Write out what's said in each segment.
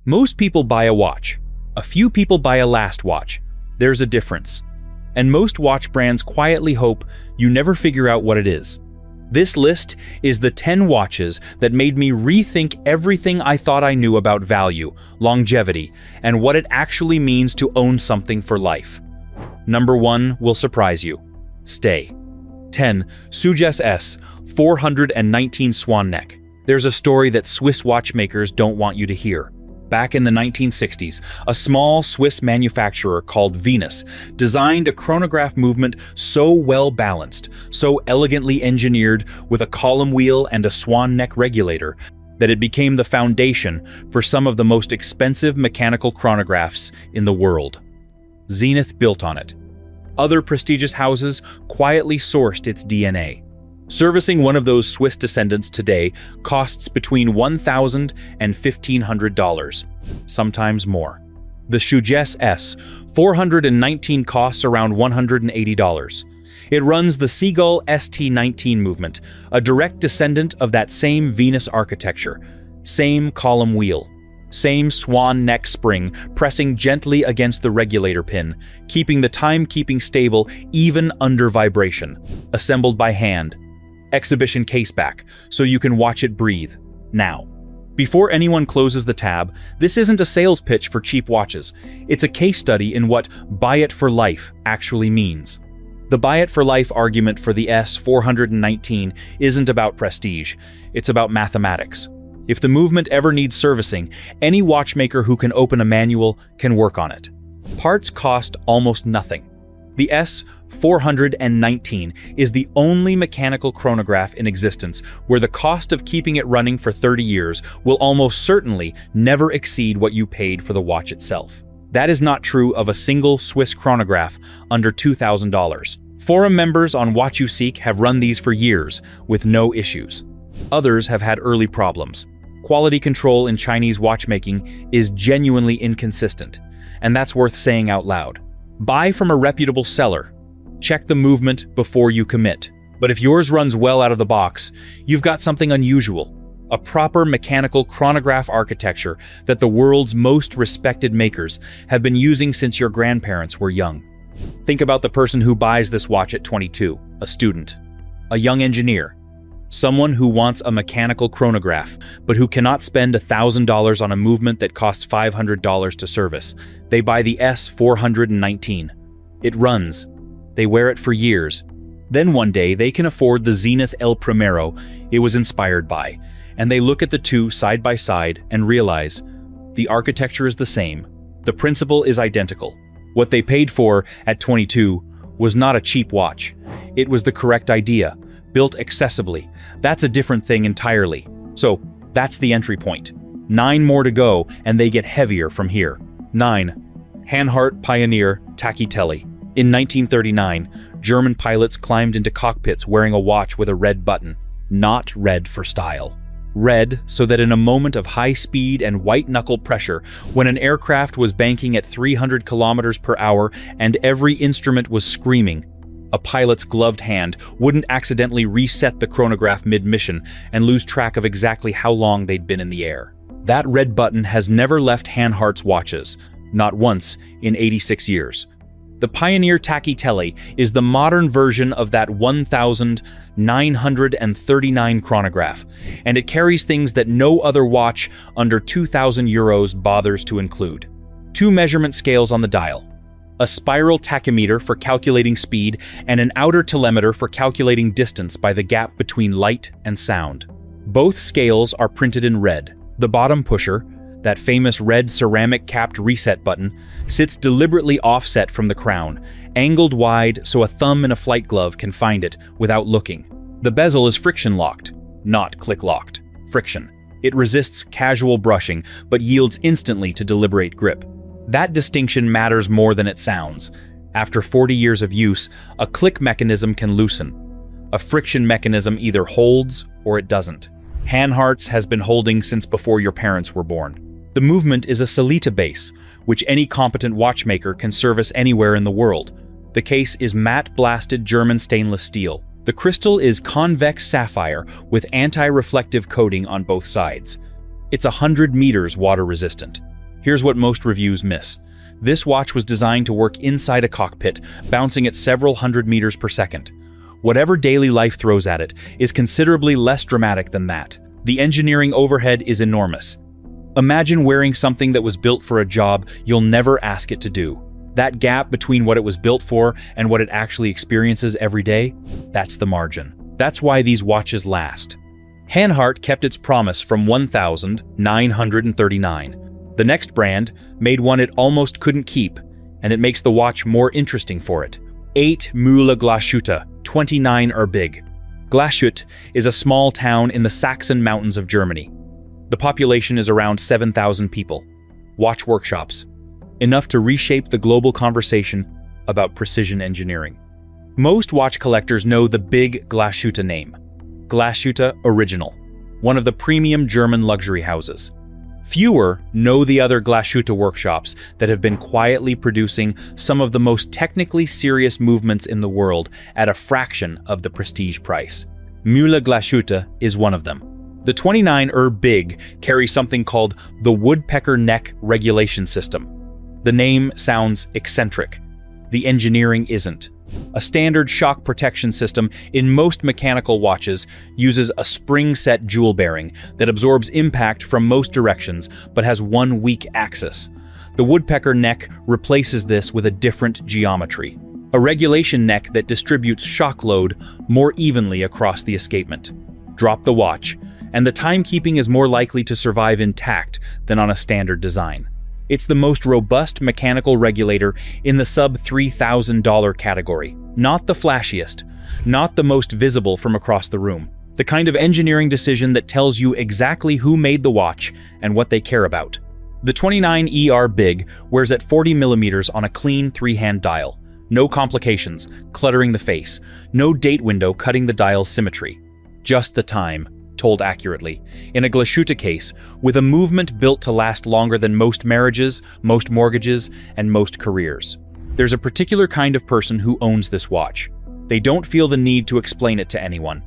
Most people buy a watch. A few people buy a last watch. There's a difference. And most watch brands quietly hope you never figure out what it is. This list is the 10 watches that made me rethink everything I thought I knew about value, longevity, and what it actually means to own something for life. Number 1 will surprise you. Stay. 10. Suges S. 419 Swan Neck. There's a story that Swiss watchmakers don't want you to hear. Back in the 1960s, a small Swiss manufacturer called Venus designed a chronograph movement so well-balanced, so elegantly engineered with a column wheel and a swan neck regulator, that it became the foundation for some of the most expensive mechanical chronographs in the world. Zenith built on it. Other prestigious houses quietly sourced its DNA. Servicing one of those Swiss descendants today costs between $1,000 and $1,500, sometimes more. The Suges S. 419 costs around $180. It runs the Seagull ST19 movement, a direct descendant of that same Venus architecture, same column wheel, same swan neck spring pressing gently against the regulator pin, keeping the timekeeping stable even under vibration, assembled by hand. Exhibition caseback, so you can watch it breathe. Now, before anyone closes the tab, this isn't a sales pitch for cheap watches. It's a case study in what buy it for life actually means. The buy it for life argument for the S419 isn't about prestige, it's about mathematics. If the movement ever needs servicing, any watchmaker who can open a manual can work on it. Parts cost almost nothing. The S419 is the only mechanical chronograph in existence where the cost of keeping it running for 30 years will almost certainly never exceed what you paid for the watch itself. That is not true of a single Swiss chronograph under $2,000. Forum members on Watch You Seek have run these for years with no issues. Others have had early problems. Quality control in Chinese watchmaking is genuinely inconsistent, and that's worth saying out loud. Buy from a reputable seller. Check the movement before you commit. But if yours runs well out of the box, you've got something unusual. A proper mechanical chronograph architecture that the world's most respected makers have been using since your grandparents were young. Think about the person who buys this watch at 22, a student, a young engineer, someone who wants a mechanical chronograph, but who cannot spend $1,000 on a movement that costs $500 to service. They buy the S419. It runs. They wear it for years. Then one day they can afford the Zenith El Primero it was inspired by, and they look at the two side by side and realize the architecture is the same. The principle is identical. What they paid for at 22 was not a cheap watch. It was the correct idea, built accessibly. That's a different thing entirely. So that's the entry point. 9 more to go, and they get heavier from here. 9. Hanhart Pioneer Tachytele. In 1939, German pilots climbed into cockpits wearing a watch with a red button. Not red for style. Red so that in a moment of high speed and white-knuckle pressure, when an aircraft was banking at 300 kilometers per hour and every instrument was screaming, a pilot's gloved hand wouldn't accidentally reset the chronograph mid-mission and lose track of exactly how long they'd been in the air. That red button has never left Hanhart's watches, not once in 86 years. The Pioneer Tachytele is the modern version of that 1,939 chronograph, and it carries things that no other watch under 2,000 euros bothers to include. 2 measurement scales on the dial, a spiral tachymeter for calculating speed, and an outer telemeter for calculating distance by the gap between light and sound. Both scales are printed in red. The bottom pusher, that famous red ceramic-capped reset button, sits deliberately offset from the crown, angled wide so a thumb in a flight glove can find it without looking. The bezel is friction-locked, not click-locked. Friction. It resists casual brushing, but yields instantly to deliberate grip. That distinction matters more than it sounds. After 40 years of use, a click mechanism can loosen. A friction mechanism either holds or it doesn't. Hanhart's has been holding since before your parents were born. The movement is a Salita base, which any competent watchmaker can service anywhere in the world. The case is matte-blasted German stainless steel. The crystal is convex sapphire with anti-reflective coating on both sides. It's 100 meters water-resistant. Here's what most reviews miss. This watch was designed to work inside a cockpit, bouncing at several hundred meters per second. Whatever daily life throws at it is considerably less dramatic than that. The engineering overhead is enormous. Imagine wearing something that was built for a job you'll never ask it to do. That gap between what it was built for and what it actually experiences every day, that's the margin. That's why these watches last. Hanhart kept its promise from 1939. The next brand made one it almost couldn't keep, and it makes the watch more interesting for it. 8 Mühle Glashütte, 29 Erbig. Glashütte is a small town in the Saxon Mountains of Germany. The population is around 7,000 people. Watch workshops. Enough to reshape the global conversation about precision engineering. Most watch collectors know the big Glashütte name. Glashütte Original, one of the premium German luxury houses. Fewer know the other Glashütte workshops that have been quietly producing some of the most technically serious movements in the world at a fraction of the prestige price. Mühle Glashütte is one of them. The 29 Big carries something called the Woodpecker Neck Regulation System. The name sounds eccentric. The engineering isn't. A standard shock protection system in most mechanical watches uses a spring-set jewel bearing that absorbs impact from most directions but has one weak axis. The woodpecker neck replaces this with a different geometry, a regulation neck that distributes shock load more evenly across the escapement. Drop the watch, and the timekeeping is more likely to survive intact than on a standard design. It's the most robust mechanical regulator in the sub-$3,000 category. Not the flashiest, not the most visible from across the room. The kind of engineering decision that tells you exactly who made the watch and what they care about. The 29 Big wears at 40 millimeters on a clean 3-hand dial. No complications, cluttering the face. No date window cutting the dial's symmetry. Just the time, told accurately, in a Glashütte case, with a movement built to last longer than most marriages, most mortgages, and most careers. There's a particular kind of person who owns this watch. They don't feel the need to explain it to anyone.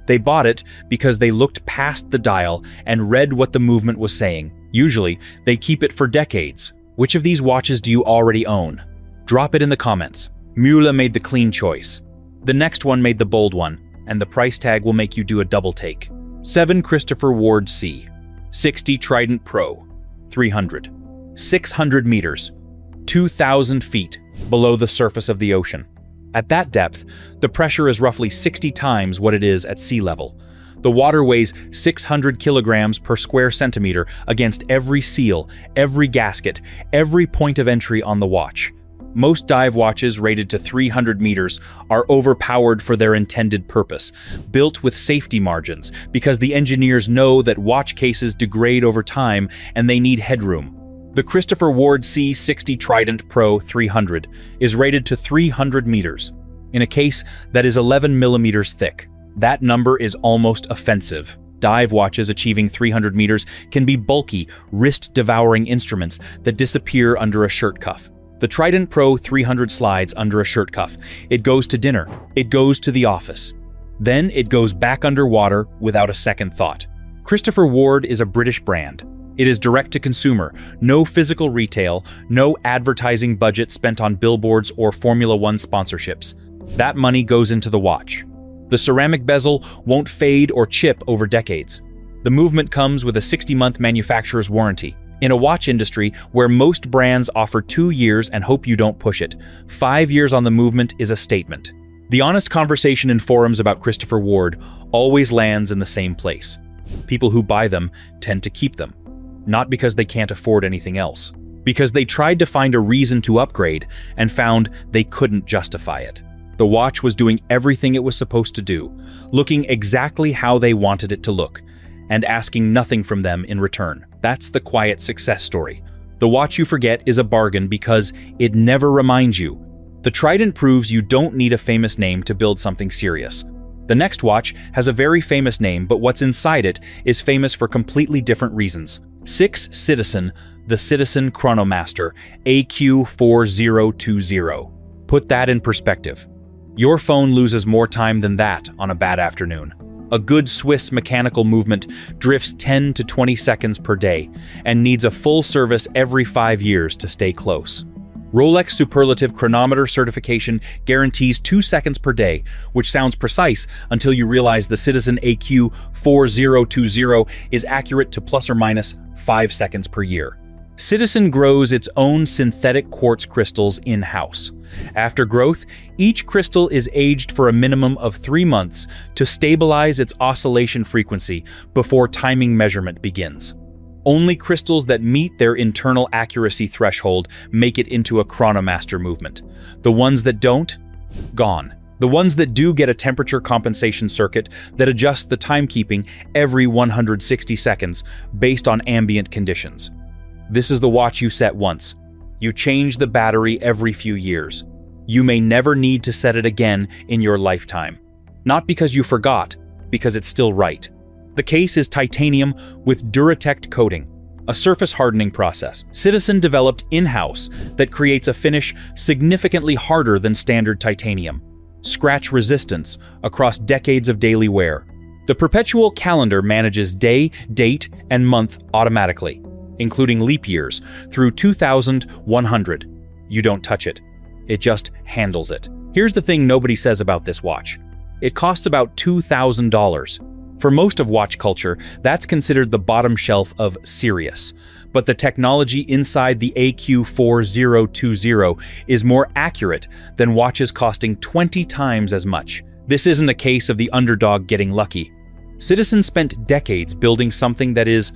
They bought it because they looked past the dial and read what the movement was saying. Usually, they keep it for decades. Which of these watches do you already own? Drop it in the comments. Mühle made the clean choice. The next one made the bold one, and the price tag will make you do a double take. 7 Christopher Ward C. 60 Trident Pro. 300. 600 meters. 2,000 feet below the surface of the ocean. At that depth, the pressure is roughly 60 times what it is at sea level. The water weighs 600 kilograms per square centimeter against every seal, every gasket, every point of entry on the watch. Most dive watches rated to 300 meters are overpowered for their intended purpose, built with safety margins, because the engineers know that watch cases degrade over time and they need headroom. The Christopher Ward C60 Trident Pro 300 is rated to 300 meters, in a case that is 11 millimeters thick. That number is almost offensive. Dive watches achieving 300 meters can be bulky, wrist-devouring instruments that disappear under a shirt cuff. The Trident Pro 300 slides under a shirt cuff. It goes to dinner. It goes to the office. Then it goes back underwater without a second thought. Christopher Ward is a British brand. It is direct to consumer, no physical retail, no advertising budget spent on billboards or Formula One sponsorships. That money goes into the watch. The ceramic bezel won't fade or chip over decades. The movement comes with a 60-month manufacturer's warranty. In a watch industry where most brands offer 2 years and hope you don't push it, 5 years on the movement is a statement. The honest conversation in forums about Christopher Ward always lands in the same place. People who buy them tend to keep them. Not because they can't afford anything else. Because they tried to find a reason to upgrade and found they couldn't justify it. The watch was doing everything it was supposed to do, looking exactly how they wanted it to look, and asking nothing from them in return. That's the quiet success story. The watch you forget is a bargain because it never reminds you. The Trident proves you don't need a famous name to build something serious. The next watch has a very famous name, but what's inside it is famous for completely different reasons. 6 Citizen, the Citizen Chronomaster AQ4020. Put that in perspective. Your phone loses more time than that on a bad afternoon. A good Swiss mechanical movement drifts 10 to 20 seconds per day and needs a full service every 5 years to stay close. Rolex Superlative Chronometer certification guarantees 2 seconds per day, which sounds precise until you realize the Citizen AQ 4020 is accurate to plus or minus 5 seconds per year. Citizen grows its own synthetic quartz crystals in-house. After growth, each crystal is aged for a minimum of 3 months to stabilize its oscillation frequency before timing measurement begins. Only crystals that meet their internal accuracy threshold make it into a Chronomaster movement. The ones that don't? Gone. The ones that do get a temperature compensation circuit that adjusts the timekeeping every 160 seconds based on ambient conditions. This is the watch you set once. You change the battery every few years. You may never need to set it again in your lifetime. Not because you forgot, because it's still right. The case is titanium with Duratect coating, a surface hardening process Citizen developed in-house that creates a finish significantly harder than standard titanium. Scratch resistance across decades of daily wear. The perpetual calendar manages day, date, and month automatically, including leap years, through 2100. You don't touch it. It just handles it. Here's the thing nobody says about this watch. It costs about $2,000. For most of watch culture, that's considered the bottom shelf of serious. But the technology inside the AQ 4020 is more accurate than watches costing 20 times as much. This isn't a case of the underdog getting lucky. Citizen spent decades building something that is,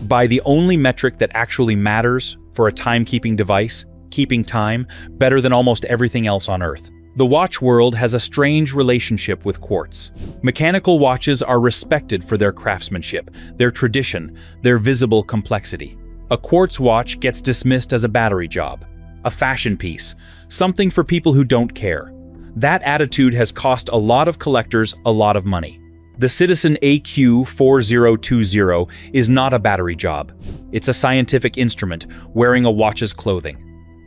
by the only metric that actually matters for a timekeeping device, keeping time, better than almost everything else on Earth. The watch world has a strange relationship with quartz. Mechanical watches are respected for their craftsmanship, their tradition, their visible complexity. A quartz watch gets dismissed as a battery job, a fashion piece, something for people who don't care. That attitude has cost a lot of collectors a lot of money. The Citizen AQ 4020 is not a battery job. It's a scientific instrument wearing a watch's clothing.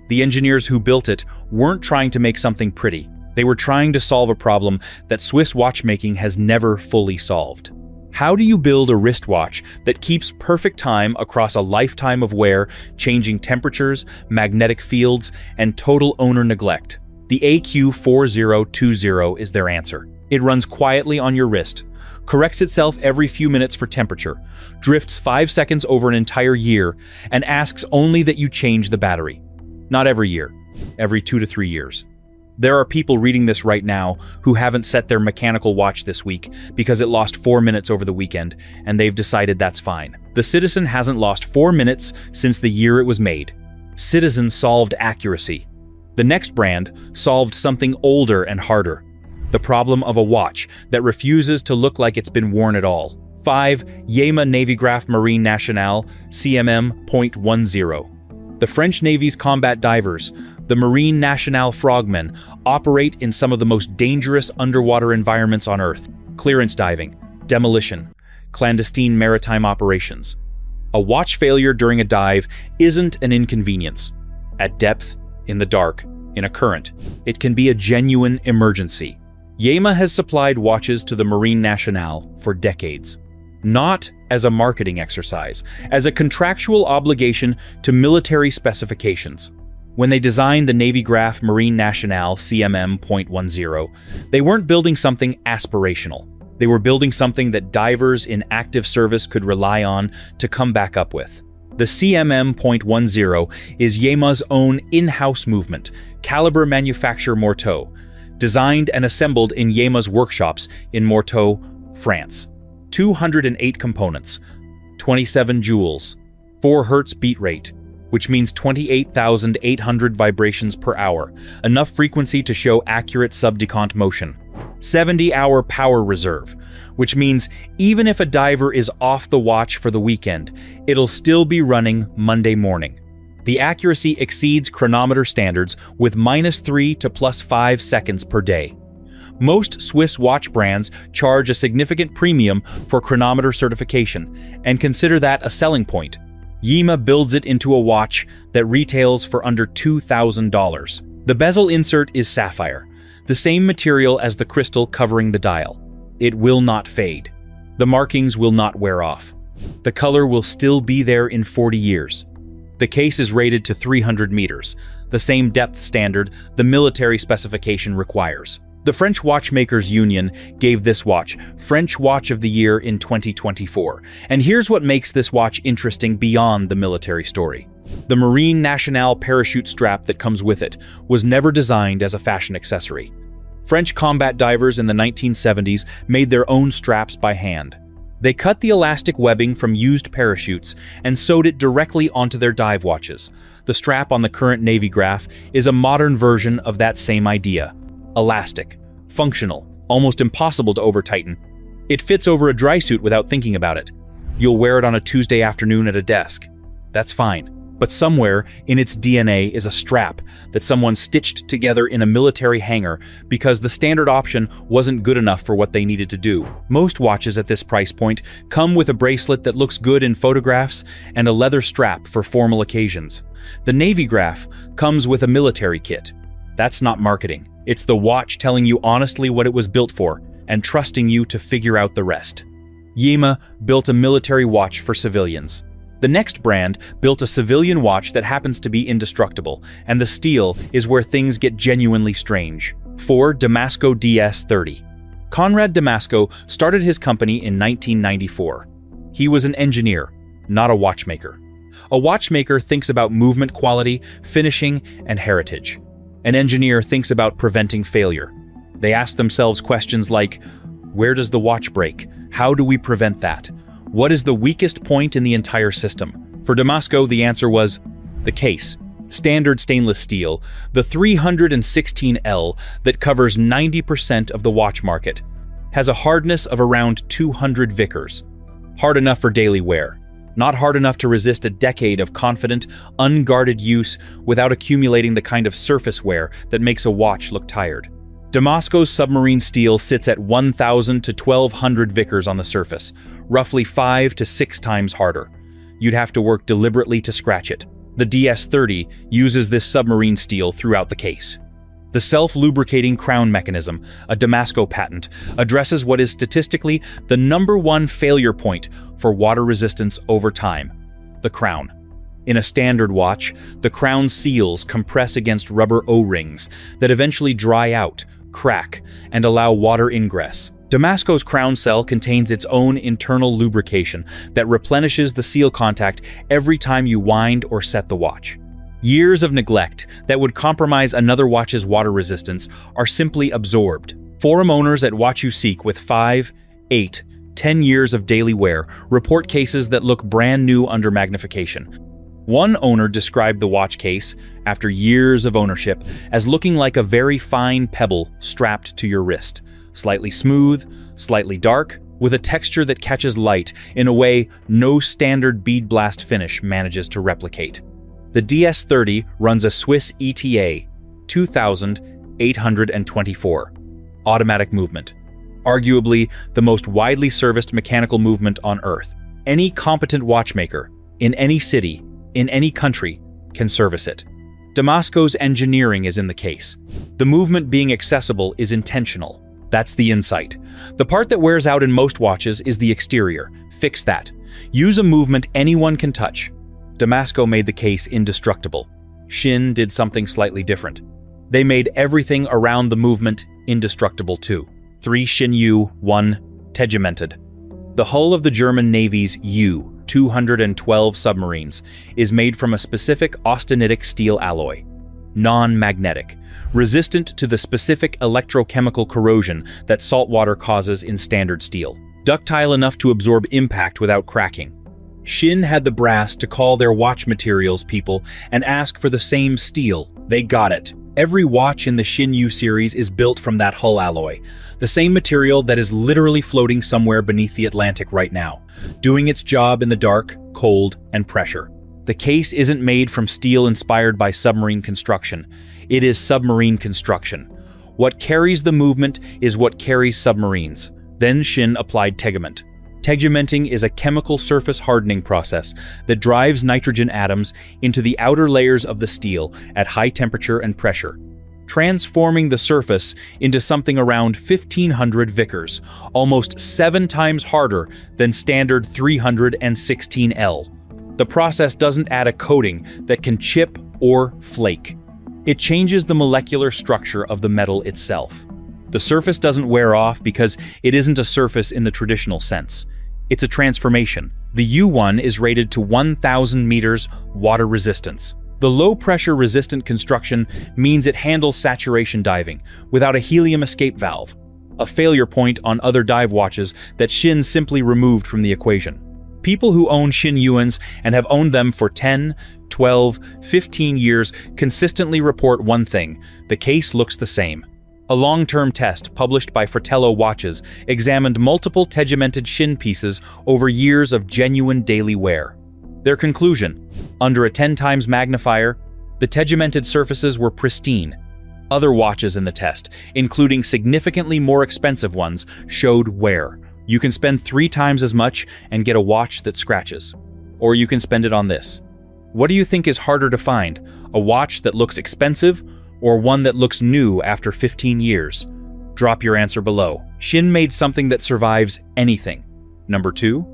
The engineers who built it weren't trying to make something pretty. They were trying to solve a problem that Swiss watchmaking has never fully solved. How do you build a wristwatch that keeps perfect time across a lifetime of wear, changing temperatures, magnetic fields, and total owner neglect? The AQ 4020 is their answer. It runs quietly on your wrist, corrects itself every few minutes for temperature, drifts 5 seconds over an entire year, and asks only that you change the battery. Not every year, every 2 to 3 years. There are people reading this right now who haven't set their mechanical watch this week because it lost 4 minutes over the weekend, and they've decided that's fine. The Citizen hasn't lost 4 minutes since the year it was made. Citizen solved accuracy. The next brand solved something older and harder. The problem of a watch that refuses to look like it's been worn at all. 5. Yema Navigraph Marine Nationale CMM.10. The French Navy's combat divers, the Marine Nationale frogmen, operate in some of the most dangerous underwater environments on Earth: clearance diving, demolition, clandestine maritime operations. A watch failure during a dive isn't an inconvenience. At depth, in the dark, in a current, it can be a genuine emergency. Yema has supplied watches to the Marine Nationale for decades. Not as a marketing exercise, as a contractual obligation to military specifications. When they designed the Navigraph Marine Nationale CMM.10, they weren't building something aspirational. They were building something that divers in active service could rely on to come back up with. The CMM.10 is Yema's own in-house movement, caliber manufacture Morteau, designed and assembled in Yema's workshops in Morteau, France. 208 components, 27 joules, 4 Hz beat rate, which means 28,800 vibrations per hour, enough frequency to show accurate sub-decant motion. 70-hour power reserve, which means even if a diver is off the watch for the weekend, it'll still be running Monday morning. The accuracy exceeds chronometer standards with -3 to +5 seconds per day. Most Swiss watch brands charge a significant premium for chronometer certification and consider that a selling point. Yema builds it into a watch that retails for under $2,000. The bezel insert is sapphire, the same material as the crystal covering the dial. It will not fade. The markings will not wear off. The color will still be there in 40 years. The case is rated to 300 meters, the same depth standard the military specification requires. The French Watchmakers Union gave this watch French Watch of the Year in 2024. And here's what makes this watch interesting beyond the military story. The Marine Nationale parachute strap that comes with it was never designed as a fashion accessory. French combat divers in the 1970s made their own straps by hand. They cut the elastic webbing from used parachutes and sewed it directly onto their dive watches. The strap on the current Navy graph is a modern version of that same idea. Elastic, functional, almost impossible to over-tighten. It fits over a dry suit without thinking about it. You'll wear it on a Tuesday afternoon at a desk. That's fine. But somewhere in its DNA is a strap that someone stitched together in a military hangar because the standard option wasn't good enough for what they needed to do. Most watches at this price point come with a bracelet that looks good in photographs and a leather strap for formal occasions. The Navy graph comes with a military kit. That's not marketing. It's the watch telling you honestly what it was built for and trusting you to figure out the rest. Yema built a military watch for civilians. The next brand built a civilian watch that happens to be indestructible, and the steel is where things get genuinely strange. For Damasco DS30. Conrad Damasco started his company in 1994. He was an engineer, not a watchmaker. A watchmaker thinks about movement quality, finishing, and heritage. An engineer thinks about preventing failure. They ask themselves questions like, where does the watch break? How do we prevent that? What is the weakest point in the entire system? For Damasco, the answer was the case. Standard stainless steel, the 316L that covers 90% of the watch market, has a hardness of around 200 Vickers. Hard enough for daily wear. Not hard enough to resist a decade of confident, unguarded use without accumulating the kind of surface wear that makes a watch look tired. Damasco's submarine steel sits at 1,000 to 1,200 Vickers on the surface, roughly 5 to 6 times harder. You'd have to work deliberately to scratch it. The DS30 uses this submarine steel throughout the case. The self-lubricating crown mechanism, a Damasco patent, addresses what is statistically the #1 failure point for water resistance over time: the crown. In a standard watch, the crown seals compress against rubber O-rings that eventually dry out, crack, and allow water ingress. Damasco's crown cell contains its own internal lubrication that replenishes the seal contact every time you wind or set the watch. Years of neglect that would compromise another watch's water resistance are simply absorbed. Forum owners at Watch You Seek with 5, 8, 10 years of daily wear report cases that look brand new under magnification. One owner described the watch case, after years of ownership, as looking like a very fine pebble strapped to your wrist. Slightly smooth, slightly dark, with a texture that catches light in a way no standard bead blast finish manages to replicate. The DS30 runs a Swiss ETA 2824 automatic movement, arguably the most widely serviced mechanical movement on Earth. Any competent watchmaker, in any city, in any country, can service it. Damasco's engineering is in the case. The movement being accessible is intentional. That's the insight. The part that wears out in most watches is the exterior. Fix that. Use a movement anyone can touch. Damasco made the case indestructible. Shin did something slightly different. They made everything around the movement indestructible too. 3 Shin-U, 1 tegimented. The hull of the German Navy's U-212 submarines is made from a specific austenitic steel alloy. Non-magnetic, resistant to the specific electrochemical corrosion that salt water causes in standard steel. Ductile enough to absorb impact without cracking. Shin had the brass to call their watch materials people and ask for the same steel. They got it. Every watch in the Shin-U series is built from that hull alloy, the same material that is literally floating somewhere beneath the Atlantic right now, doing its job in the dark, cold, and pressure. The case isn't made from steel inspired by submarine construction. It is submarine construction. What carries the movement is what carries submarines. Then Shin applied tegament. Tegimenting is a chemical surface hardening process that drives nitrogen atoms into the outer layers of the steel at high temperature and pressure, transforming the surface into something around 1500 Vickers, almost 7 times harder than standard 316L. The process doesn't add a coating that can chip or flake. It changes the molecular structure of the metal itself. The surface doesn't wear off because it isn't a surface in the traditional sense. It's a transformation. The U1 is rated to 1,000 meters water resistance. The low-pressure resistant construction means it handles saturation diving without a helium escape valve, a failure point on other dive watches that Shin simply removed from the equation. People who own Shin Yuans and have owned them for 10, 12, 15 years consistently report one thing: the case looks the same. A long-term test published by Fratello Watches examined multiple tegimented Shin pieces over years of genuine daily wear. Their conclusion: under a 10 times magnifier, the tegimented surfaces were pristine. Other watches in the test, including significantly more expensive ones, showed wear. You can spend 3 times as much and get a watch that scratches. Or you can spend it on this. What do you think is harder to find? A watch that looks expensive or one that looks new after 15 years? Drop your answer below. Shin made something that survives anything. Number 2,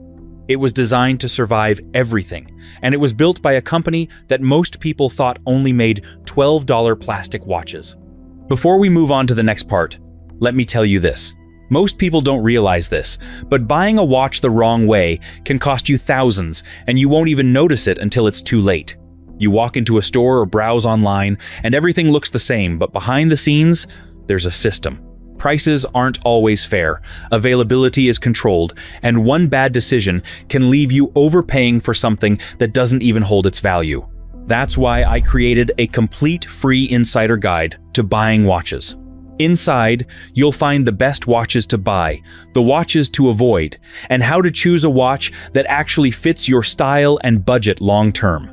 it was designed to survive everything, and it was built by a company that most people thought only made $12 plastic watches. Before we move on to the next part, let me tell you this. Most people don't realize this, but buying a watch the wrong way can cost you thousands, and you won't even notice it until it's too late. You walk into a store or browse online, and everything looks the same, but behind the scenes, there's a system. Prices aren't always fair, availability is controlled, and one bad decision can leave you overpaying for something that doesn't even hold its value. That's why I created a complete free insider guide to buying watches. Inside, you'll find the best watches to buy, the watches to avoid, and how to choose a watch that actually fits your style and budget long term.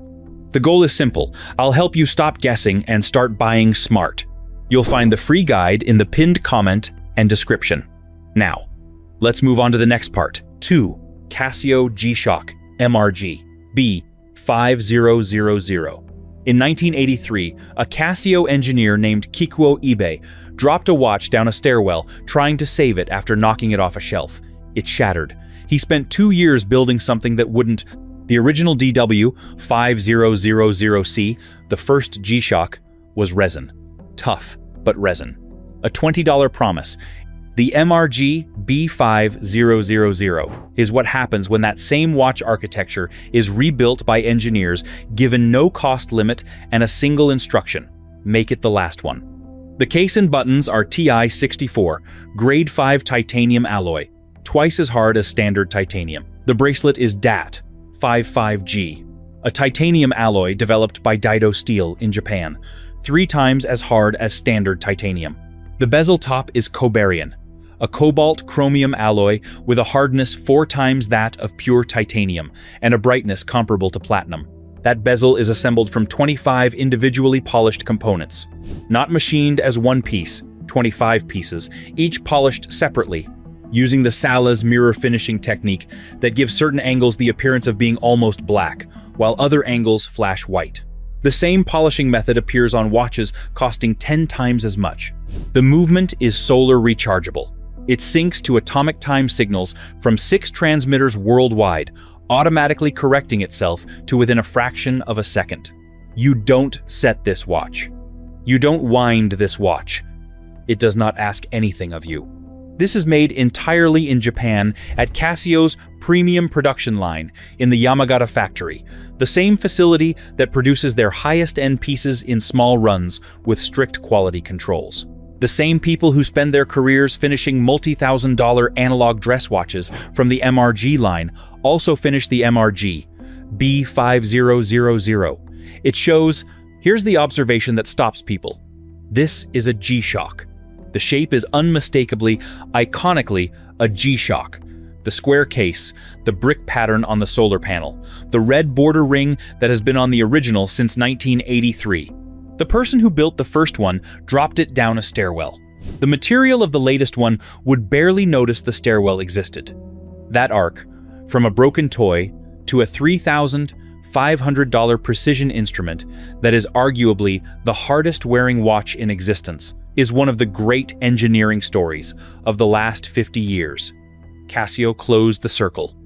The goal is simple. I'll help you stop guessing and start buying smart. You'll find the free guide in the pinned comment and description. Now, let's move on to the next part. 2. Casio G-Shock MRG B5000. In 1983, a Casio engineer named Kikuo Ibe dropped a watch down a stairwell trying to save it after knocking it off a shelf. It shattered. He spent 2 years building something that wouldn't. The original DW5000C, the first G-Shock, was resin. Tough, but resin. A $20 promise. The MRG B5000 is what happens when that same watch architecture is rebuilt by engineers given no cost limit and a single instruction: make it the last one. The case and buttons are Ti64, grade 5 titanium alloy, twice as hard as standard titanium. The bracelet is DAT 55G, a titanium alloy developed by Daido Steel in Japan, 3 times as hard as standard titanium. The bezel top is Cobarian, a cobalt chromium alloy with a hardness 4 times that of pure titanium and a brightness comparable to platinum. That bezel is assembled from 25 individually polished components, not machined as one piece, 25 pieces, each polished separately, using the Sala's mirror finishing technique that gives certain angles the appearance of being almost black, while other angles flash white. The same polishing method appears on watches costing 10 times as much. The movement is solar rechargeable. It syncs to atomic time signals from 6 transmitters worldwide, automatically correcting itself to within a fraction of a second. You don't set this watch. You don't wind this watch. It does not ask anything of you. This is made entirely in Japan at Casio's premium production line in the Yamagata factory, the same facility that produces their highest-end pieces in small runs with strict quality controls. The same people who spend their careers finishing multi-$1,000 analog dress watches from the MRG line also finish the MRG B5000. It shows, here's the observation that stops people. This is a G-Shock. The shape is unmistakably, iconically, a G-Shock. The square case, the brick pattern on the solar panel, the red border ring that has been on the original since 1983. The person who built the first one dropped it down a stairwell. The material of the latest one would barely notice the stairwell existed. That arc, from a broken toy to a $3,000, $500 precision instrument that is arguably the hardest wearing watch in existence, is one of the great engineering stories of the last 50 years. Casio closed the circle.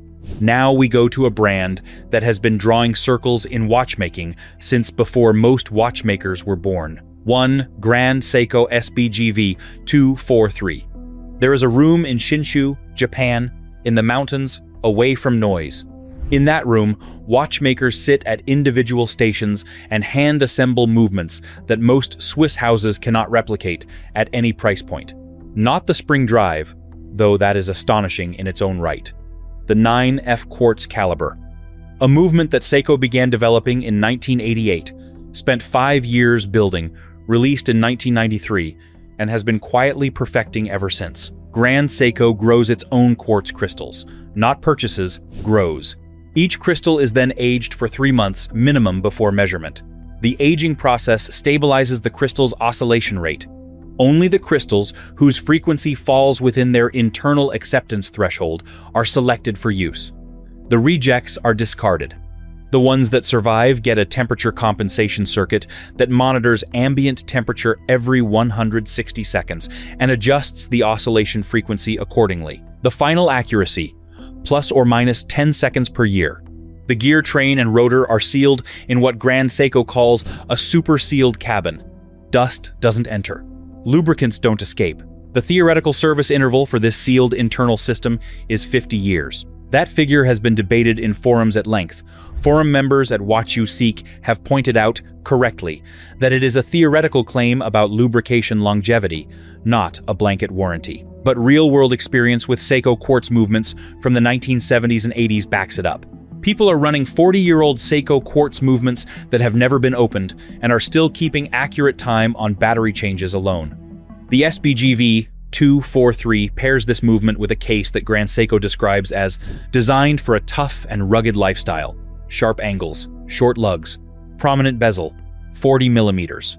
Now we go to a brand that has been drawing circles in watchmaking since before most watchmakers were born. One Grand Seiko SBGV 243. There is a room in Shinshu, Japan, in the mountains, away from noise. In that room, watchmakers sit at individual stations and hand-assemble movements that most Swiss houses cannot replicate at any price point. Not the spring drive, though that is astonishing in its own right. The 9F quartz caliber. A movement that Seiko began developing in 1988, spent 5 years building, released in 1993, and has been quietly perfecting ever since. Grand Seiko grows its own quartz crystals, not purchases, grows. Each crystal is then aged for 3 months minimum before measurement. The aging process stabilizes the crystal's oscillation rate. Only the crystals whose frequency falls within their internal acceptance threshold are selected for use. The rejects are discarded. The ones that survive get a temperature compensation circuit that monitors ambient temperature every 160 seconds and adjusts the oscillation frequency accordingly. The final accuracy, plus or minus 10 seconds per year. The gear train and rotor are sealed in what Grand Seiko calls a super sealed cabin. Dust doesn't enter. Lubricants don't escape. The theoretical service interval for this sealed internal system is 50 years. That figure has been debated in forums at length. Forum members at Watch You Seek have pointed out, correctly, that it is a theoretical claim about lubrication longevity, not a blanket warranty. But real-world experience with Seiko quartz movements from the 1970s and 80s backs it up. People are running 40-year-old Seiko quartz movements that have never been opened and are still keeping accurate time on battery changes alone. The SBGV 243 pairs this movement with a case that Grand Seiko describes as designed for a tough and rugged lifestyle. Sharp angles, short lugs, prominent bezel, 40 millimeters.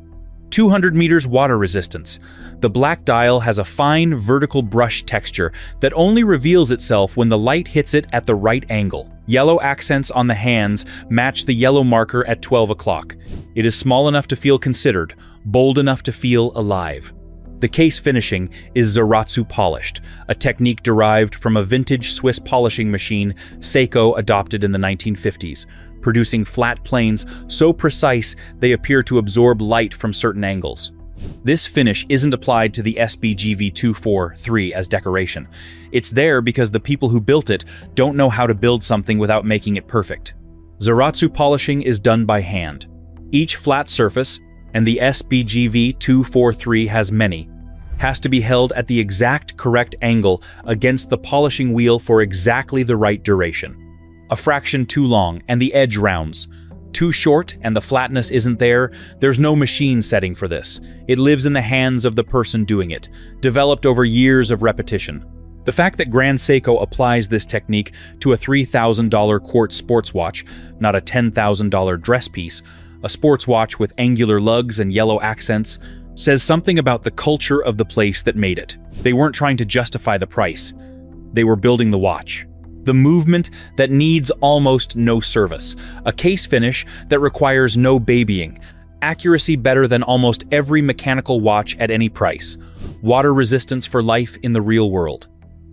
200 meters water resistance. The black dial has a fine vertical brush texture that only reveals itself when the light hits it at the right angle. Yellow accents on the hands match the yellow marker at 12 o'clock. It is small enough to feel considered, bold enough to feel alive. The case finishing is Zaratsu polished, a technique derived from a vintage Swiss polishing machine Seiko adopted in the 1950s, producing flat planes so precise they appear to absorb light from certain angles. This finish isn't applied to the SBGV 243 as decoration. It's there because the people who built it don't know how to build something without making it perfect. Zaratsu polishing is done by hand. Each flat surface, and the SBGV 243 has many, has to be held at the exact correct angle against the polishing wheel for exactly the right duration. A fraction too long and the edge rounds. Too short and the flatness isn't there, there's no machine setting for this. It lives in the hands of the person doing it, developed over years of repetition. The fact that Grand Seiko applies this technique to a $3,000 quartz sports watch, not a $10,000 dress piece, a sports watch with angular lugs and yellow accents, says something about the culture of the place that made it. They weren't trying to justify the price. They were building the watch. The movement that needs almost no service. A case finish that requires no babying. Accuracy better than almost every mechanical watch at any price. Water resistance for life in the real world.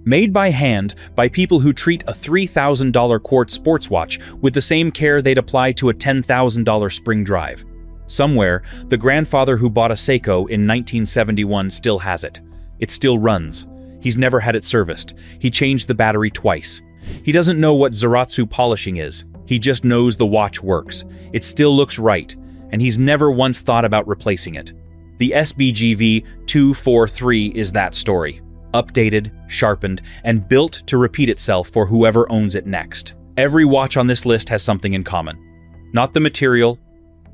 Made by hand by people who treat a $3,000 quartz sports watch with the same care they'd apply to a $10,000 spring drive. Somewhere, the grandfather who bought a Seiko in 1971 still has it. It still runs. He's never had it serviced. He changed the battery twice. He doesn't know what Zaratsu polishing is. He just knows the watch works. It still looks right, and he's never once thought about replacing it. The SBGV 243 is that story. Updated, sharpened, and built to repeat itself for whoever owns it next. Every watch on this list has something in common. Not the material,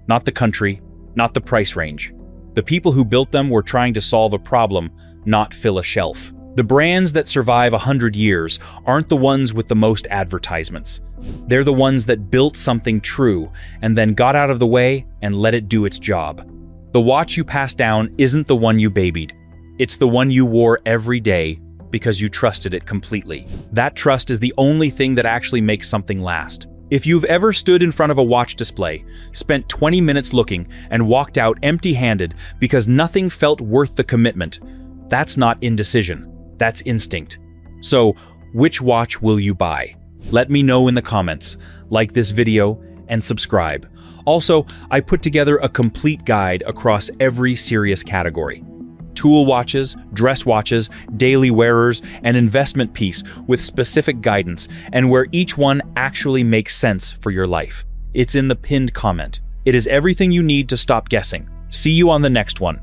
not the country, not the price range. The people who built them were trying to solve a problem, not fill a shelf. The brands that survive 100 years aren't the ones with the most advertisements. They're the ones that built something true and then got out of the way and let it do its job. The watch you pass down isn't the one you babied. It's the one you wore every day because you trusted it completely. That trust is the only thing that actually makes something last. If you've ever stood in front of a watch display, spent 20 minutes looking, and walked out empty-handed because nothing felt worth the commitment, that's not indecision, that's instinct. So, which watch will you buy? Let me know in the comments, like this video, and subscribe. Also, I put together a complete guide across every serious category. Tool watches, dress watches, daily wearers, and investment piece with specific guidance and where each one actually makes sense for your life. It's in the pinned comment. It is everything you need to stop guessing. See you on the next one.